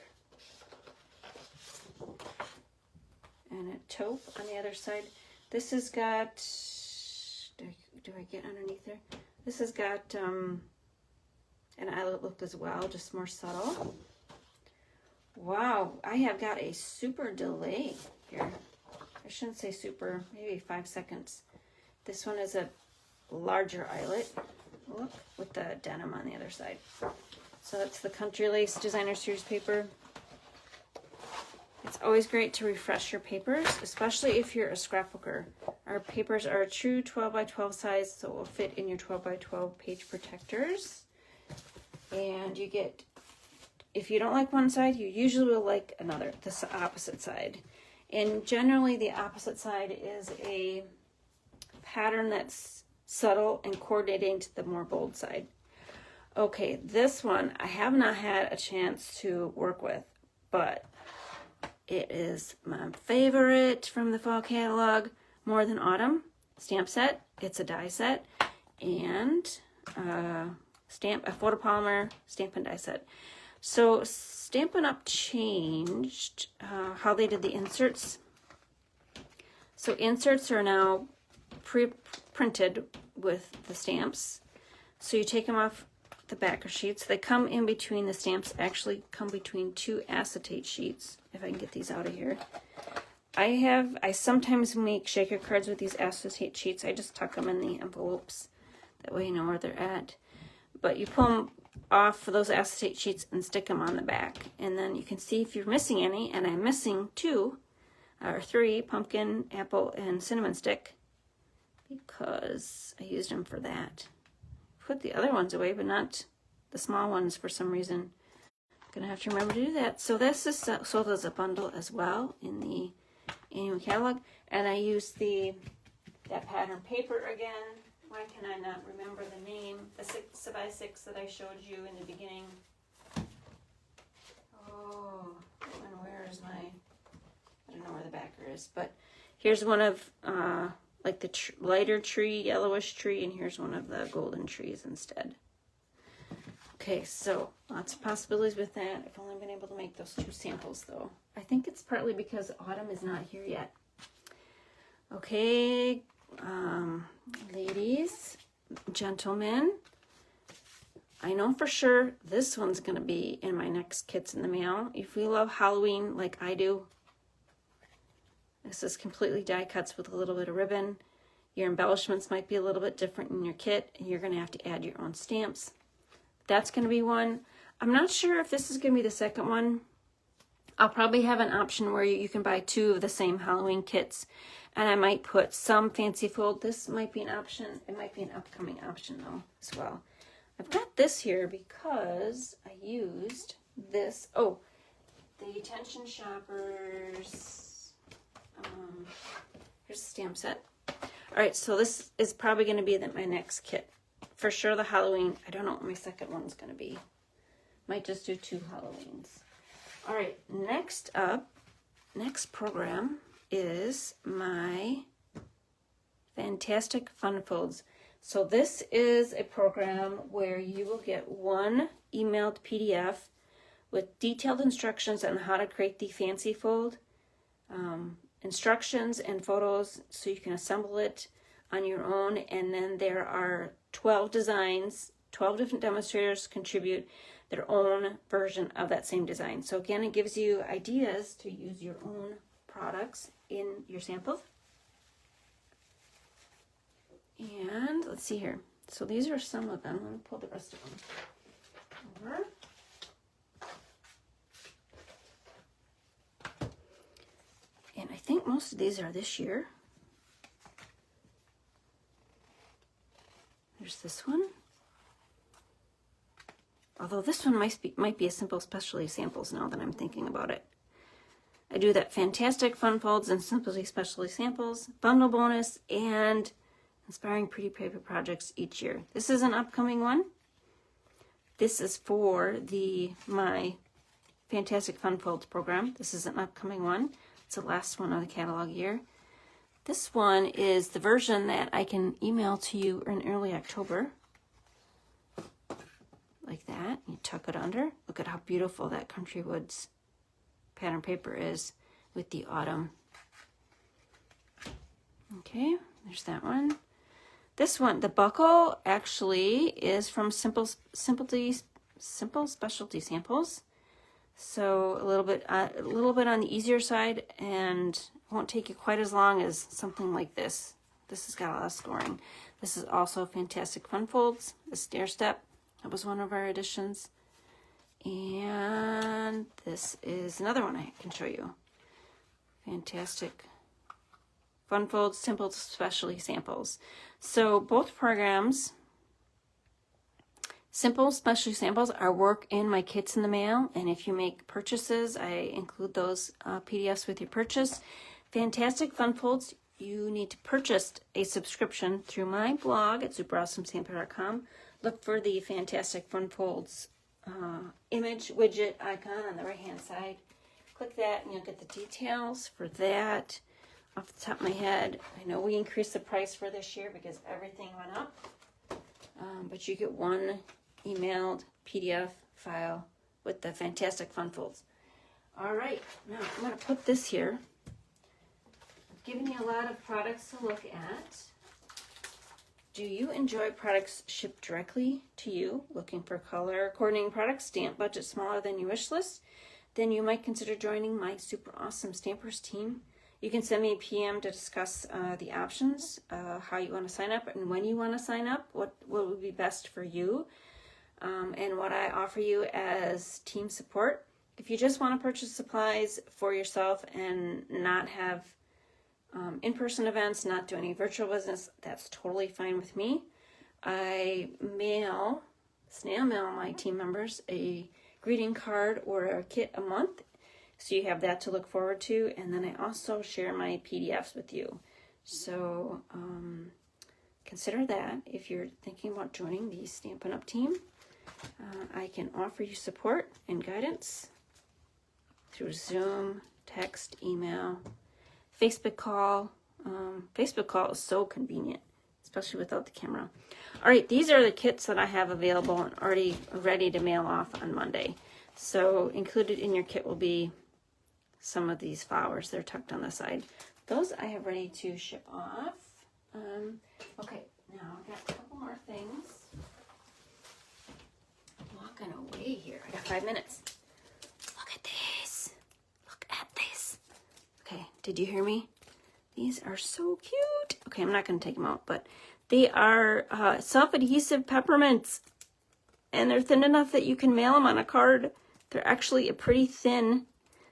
And a taupe on the other side. This has got, do I get underneath there? This has got an eyelet look as well, just more subtle. Wow, I have got a super delay here. I shouldn't say super, maybe 5 seconds. This one is a larger eyelet look with the denim on the other side. So that's the Country Lace Designer Series paper. It's always great to refresh your papers, especially if you're a scrapbooker. Our papers are a true 12 by 12 size, so it will fit in your 12 by 12 page protectors. And you get, if you don't like one side, you usually will like another, the opposite side. And generally the opposite side is a pattern that's subtle and coordinating to the more bold side. Okay, this one I have not had a chance to work with, but it is my favorite from the fall catalog, More Than Autumn stamp set. It's a die set and a photopolymer stamp and die set. So Stampin' Up! Changed how they did the inserts. So inserts are now pre-printed with the stamps. So you take them off the backer sheets. They come in between the stamps, actually come between 2 acetate sheets. If I can get these out of here. I sometimes make shaker cards with these acetate sheets. I just tuck them in the envelopes. That way you know where they're at. But you pull them off those acetate sheets and stick them on the back. And then you can see if you're missing any, and I'm missing 2 or 3, pumpkin, apple, and cinnamon stick, because I used them for that. Put the other ones away, but not the small ones for some reason. Gonna have to remember to do that. So this is sold as a bundle as well in the annual catalog, and I used that pattern paper again. Why can I not remember the name? The 6x6 that I showed you in the beginning. Oh, and where is my? I don't know where the backer is, but here's one of like the lighter tree, yellowish tree, and here's one of the golden trees instead. Okay, so lots of possibilities with that. I've only been able to make those 2 samples though. I think it's partly because autumn is not here yet. Okay, ladies, gentlemen, I know for sure this one's going to be in my next Kits in the Mail. If you love Halloween like I do, this is completely die cuts with a little bit of ribbon. Your embellishments might be a little bit different in your kit, and you're going to have to add your own stamps. That's going to be one. I'm not sure if this is going to be the second one. I'll probably have an option where you can buy 2 of the same Halloween kits, and I might put some fancy fold. This might be an option. It might be an upcoming option though as well. I've got this here because I used this. Oh, the Attention Shoppers. Here's the stamp set. All right, so this is probably going to be my next kit. For sure the Halloween. I don't know what my second one's going to be. Might just do 2 Halloweens. All right, next program is my Fantastic Fun Folds. So this is a program where you will get one emailed PDF with detailed instructions on how to create the fancy fold, instructions and photos so you can assemble it on your own. And then there are 12 designs, 12 different demonstrators contribute their own version of that same design. So again, it gives you ideas to use your own products in your samples. And let's see here. So these are some of them. Let me pull the rest of them over. And I think most of these are this year. There's this one. Although this one might be a simple specialty samples now that I'm thinking about it. I do that Fantastic Fun Folds and Simply Specialty Samples, bundle bonus, and inspiring pretty paper projects each year. This is an upcoming one. This is for my Fantastic Fun Folds program. This is an upcoming one. It's the last one of the catalog year. This one is the version that I can email to you in early October. Like that. You tuck it under. Look at how beautiful that Country Woods pattern paper is with the autumn. Okay, there's that one. This one, the buckle, actually is from Simple Specialty Samples. So a little bit on the easier side, and won't take you quite as long as something like this. This has got a lot of scoring. This is also Fantastic Fun Folds, the Stair Step. That was one of our additions. And this is another one I can show you. Fantastic Fun Folds, Simple Specialty Samples. So both programs, Simple Specialty Samples, are work in my Kits in the Mail. And if you make purchases, I include those PDFs with your purchase. Fantastic Fun Folds, you need to purchase a subscription through my blog at superawesomesampler.com. Look for the Fantastic Fun Folds image widget icon on the right hand side. Click that and you'll get the details for that. Off the top of my head, I know we increased the price for this year because everything went up. But you get one emailed PDF file with the Fantastic Fun Folds. All right, now I'm going to put this here. I've given you a lot of products to look at. Do you enjoy products shipped directly to you? Looking for color coordinating products, stamp budget smaller than your wish list? Then you might consider joining my Super Awesome Stampers team. You can send me a PM to discuss the options, how you want to sign up and when you want to sign up, what would be best for you, and what I offer you as team support. If you just want to purchase supplies for yourself and not have in-person events, not do any virtual business, that's totally fine with me. I snail mail my team members a greeting card or a kit a month, so you have that to look forward to, and then I also share my PDFs with you. So consider that if you're thinking about joining the Stampin' Up! Team. I can offer you support and guidance through Zoom, text, email, Facebook call. Facebook call is so convenient, especially without the camera. All right, these are the kits that I have available and already ready to mail off on Monday. So included in your kit will be some of these flowers. They're tucked on the side. Those I have ready to ship off. Okay, now I've got a couple more things. talking away here. I got 5 minutes. Look at these. Look at these. Okay, did you hear me? These are so cute. Okay, I'm not going to take them out, but they are self-adhesive peppermints. And they're thin enough that you can mail them on a card. They're actually a pretty thin,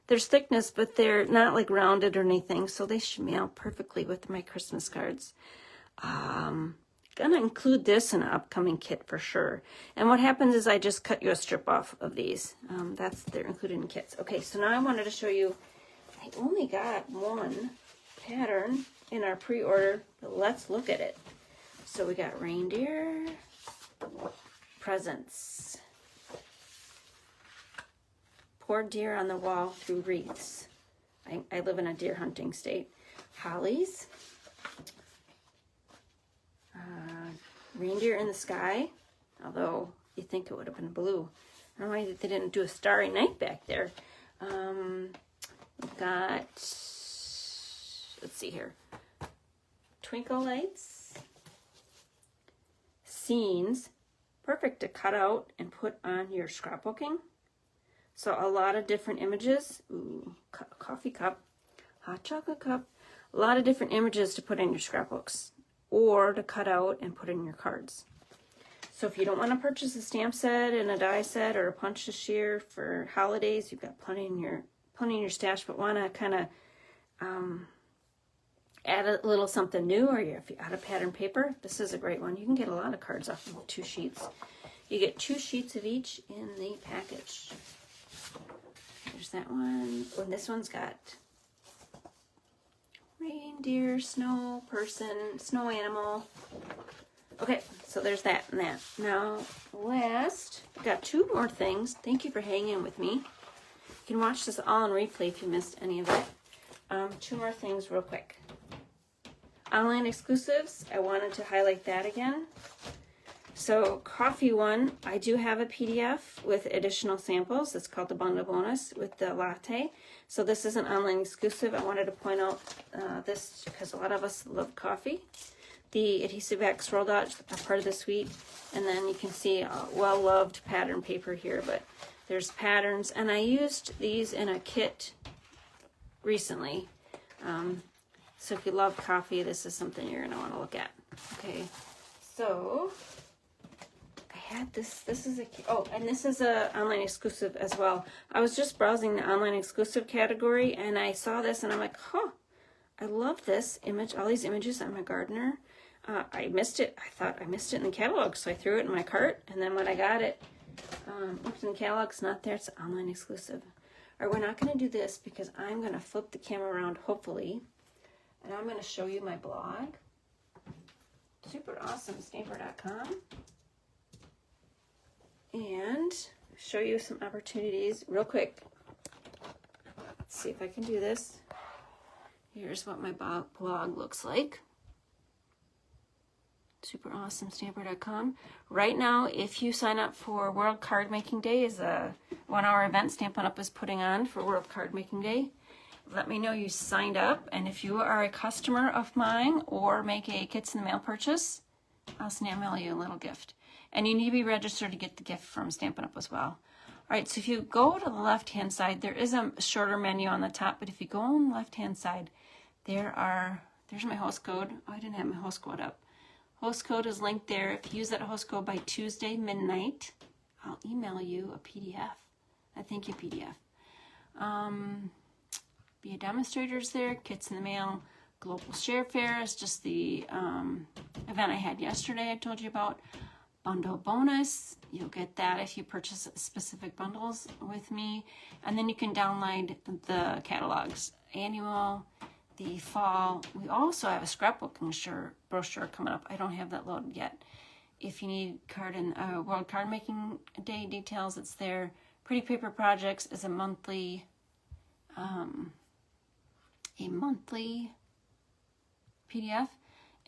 there's thickness, but they're not like rounded or anything. So they should mail perfectly with my Christmas cards. Gonna include this in an upcoming kit for sure. And what happens is I just cut you a strip off of these. They're included in kits. Okay, so now I wanted to show you, I only got one pattern in our pre-order, but let's look at it. So we got reindeer, presents, pour deer on the wall through wreaths. I live in a deer hunting state. Hollies, reindeer in the sky, although you think it would have been blue. I don't know why they didn't do a starry night back there. We've got, let's see here, twinkle lights, scenes, perfect to cut out and put on your scrapbooking. So a lot of different images. Ooh, coffee cup, hot chocolate cup, a lot of different images to put in your scrapbooks or to cut out and put in your cards. So if you don't want to purchase a stamp set and a die set or a punch to shear for holidays, you've got plenty in your stash, but want to kind of add a little something new, or if you're out of pattern paper, this is a great one. You can get a lot of cards off of 2 sheets. You get 2 sheets of each in the package. There's that one. Oh, and this one's got reindeer, snow person, snow animal. Okay, so there's that and that. Now, last, I've got 2 more things. Thank you for hanging with me. You can watch this all in replay if you missed any of it. 2 more things real quick. Online exclusives, I wanted to highlight that again. So coffee one, I do have a PDF with additional samples. It's called the bundle bonus with the latte. So this is an online exclusive. I wanted to point out this because a lot of us love coffee. The adhesive wax roll dots are part of the suite. And then you can see well-loved pattern paper here, but there's patterns. And I used these in a kit recently. So if you love coffee, this is something you're going to want to look at. Okay, so I had this is a, oh, and this is a online exclusive as well. I was just browsing the online exclusive category and I saw this and I'm like, huh, I love this image, all these images. I'm a gardener. I missed it. I thought I missed it in the catalog, so I threw it in my cart. And then when I got it, looked in the catalog, it's not there. It's an online exclusive. All right, we're not going to do this because I'm going to flip the camera around, hopefully. And I'm going to show you my blog, superawesamestamper.com, and show you some opportunities real quick. Let's see if I can do this. Here's what my blog looks like. superawesamestamper.com. Right now, if you sign up for World Card Making Day, is a 1-hour event Stampin' Up! Is putting on for World Card Making Day. Let me know you signed up, and if you are a customer of mine or make a Kits in the Mail purchase, I'll snail mail you a little gift. And you need to be registered to get the gift from Stampin' Up! As well. All right, so if you go to the left-hand side, there is a shorter menu on the top, but if you go on the left-hand side, there's my host code. Oh, I didn't have my host code up. Host code is linked there. If you use that host code by Tuesday midnight, I'll email you a PDF. I thank you PDF. Be a demonstrators there, Kits in the Mail, Global Share Fair is just the event I had yesterday I told you about. Bundle bonus, you'll get that if you purchase specific bundles with me. And then you can download the catalogs, annual, the fall. We also have a scrapbooking brochure coming up. I don't have that loaded yet. If you need World Card Making Day details, it's there. Pretty Paper Projects is a monthly PDF,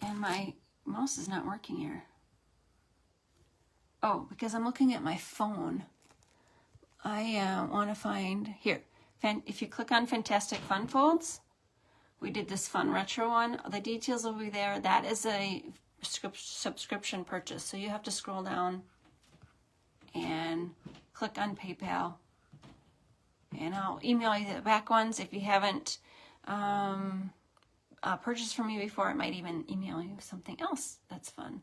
and my mouse is not working here. Oh, because I'm looking at my phone. I want to find here. If you click on Fantastic Fun Folds, we did this fun retro one. The details will be there. That is a subscription purchase, so you have to scroll down and click on PayPal. And I'll email you the back ones. If you haven't purchased from me before, I might even email you something else that's fun.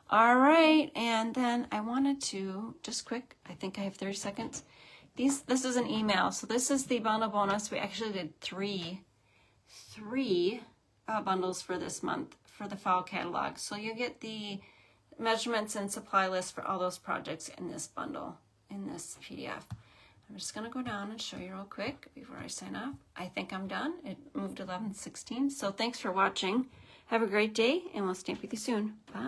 All right, and then I wanted to, just quick, I think I have 30 seconds. This is an email. So this is the bundle bonus. We actually did three bundles for this month for the fall catalog. So you get the measurements and supply list for all those projects in this bundle, in this PDF. I'm just going to go down and show you real quick before I sign off. I think I'm done. It moved 11:16. So thanks for watching. Have a great day, and we'll stamp with you soon. Bye.